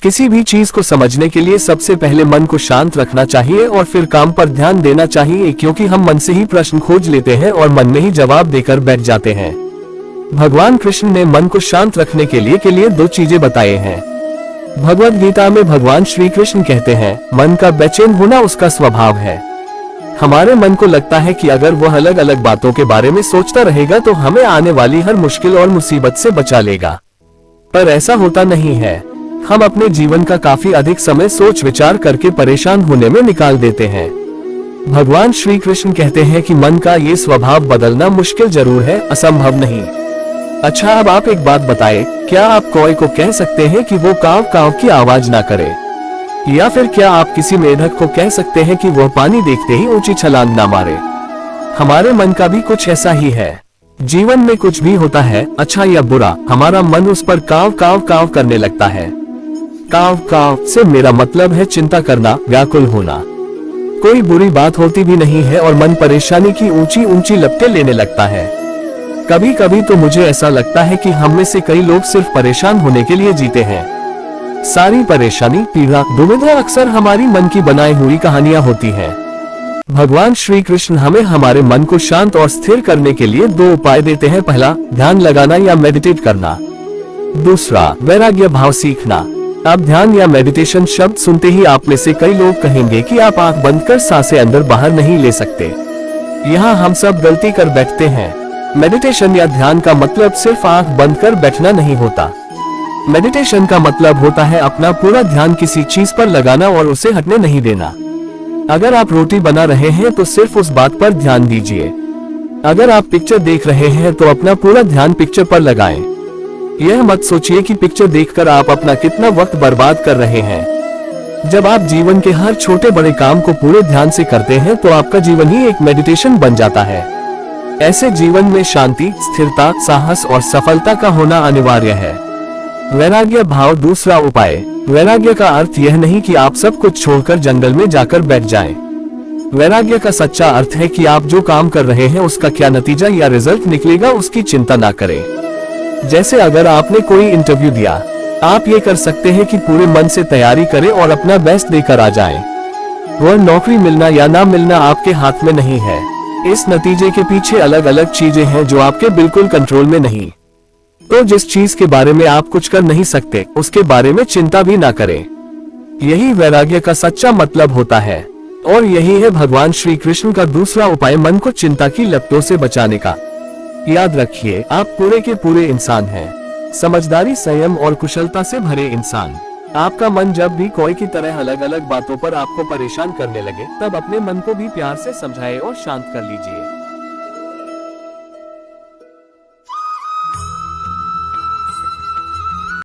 किसी भी चीज को समझने के लिए सबसे पहले मन को शांत रखना चाहिए और फिर काम पर ध्यान देना चाहिए, क्योंकि हम मन से ही प्रश्न खोज लेते हैं और मन में ही जवाब देकर बैठ जाते हैं। भगवान कृष्ण ने मन को शांत रखने के लिए दो चीजें बताए हैं। भगवद गीता में भगवान श्री कृष्ण कहते हैं, मन का बेचैन होना उसका स्वभाव है। हमारे मन को लगता है कि अगर वह अलग अलग बातों के बारे में सोचता रहेगा तो हमें आने वाली हर मुश्किल और मुसीबत से बचा लेगा, पर ऐसा होता नहीं है। हम अपने जीवन का काफी अधिक समय सोच विचार करके परेशान होने में निकाल देते हैं। भगवान श्री कृष्ण कहते हैं कि मन का ये स्वभाव बदलना मुश्किल जरूर है, असंभव नहीं। अच्छा, अब आप एक बात बताएं, क्या आप कौवे को कह सकते हैं कि वो काव काव की आवाज ना करे? या फिर क्या आप किसी मेढक को कह सकते हैं कि वह पानी देखते ही ऊंची छलांग ना मारे? हमारे मन का भी कुछ ऐसा ही है। जीवन में कुछ भी होता है, अच्छा या बुरा, हमारा मन उस पर काव काव काव करने लगता है। काव काव से मेरा मतलब है चिंता करना, व्याकुल होना। कोई बुरी बात होती भी नहीं है और मन परेशानी की ऊंची ऊंची लपटें लेने लगता है। कभी कभी तो मुझे ऐसा लगता है कि हम में से कई लोग सिर्फ परेशान होने के लिए जीते हैं। सारी परेशानी, पीड़ा, दुविधा अक्सर हमारी मन की बनाई हुई कहानियां होती हैं। भगवान श्री कृष्ण हमें हमारे मन को शांत और स्थिर करने के लिए दो उपाय देते हैं। पहला, ध्यान लगाना या मेडिटेट करना। दूसरा, वैराग्य भाव सीखना। अब ध्यान या मेडिटेशन शब्द सुनते ही आप में से कई लोग कहेंगे कि आप आंख बंद कर सांसें अंदर बाहर नहीं ले सकते। यहाँ हम सब गलती कर बैठते हैं। मेडिटेशन या ध्यान का मतलब सिर्फ आंख बंद कर बैठना नहीं होता। मेडिटेशन का मतलब होता है अपना पूरा ध्यान किसी चीज पर लगाना और उसे हटने नहीं देना। अगर आप रोटी बना रहे हैं तो सिर्फ उस बात पर ध्यान दीजिए। अगर आप पिक्चर देख रहे हैं तो अपना पूरा ध्यान पिक्चर पर लगाएं। यह मत सोचिए कि पिक्चर देखकर आप अपना कितना वक्त बर्बाद कर रहे हैं। जब आप जीवन के हर छोटे बड़े काम को पूरे ध्यान से करते हैं तो आपका जीवन ही एक मेडिटेशन बन जाता है। ऐसे जीवन में शांति, स्थिरता, साहस और सफलता का होना अनिवार्य है। वैराग्य भाव दूसरा उपाय। वैराग्य का अर्थ यह नहीं कि आप सब कुछ छोड़कर जंगल में जाकर बैठ जाएं। वैराग्य का सच्चा अर्थ है कि आप जो काम कर रहे हैं उसका क्या नतीजा या रिजल्ट निकलेगा उसकी चिंता ना करें। जैसे अगर आपने कोई इंटरव्यू दिया, आप ये कर सकते हैं कि पूरे मन से तैयारी करें और अपना बेस्ट देकर आ जाएं। वह नौकरी मिलना या ना मिलना आपके हाथ में नहीं है। इस नतीजे के पीछे अलग अलग चीजें हैं जो आपके बिल्कुल कंट्रोल में नहीं। तो जिस चीज के बारे में आप कुछ कर नहीं सकते, उसके बारे में चिंता भी ना करें। यही वैराग्य का सच्चा मतलब होता है। और यही है भगवान श्री कृष्ण का दूसरा उपाय, मन को चिंता की लपटों से बचाने का। याद रखिए, आप पूरे के पूरे इंसान हैं। समझदारी, संयम और कुशलता से भरे इंसान। आपका मन जब भी कोई की तरह अलग अलग बातों पर आपको परेशान करने लगे, तब अपने मन को भी प्यार से समझाएं और शांत कर लीजिए।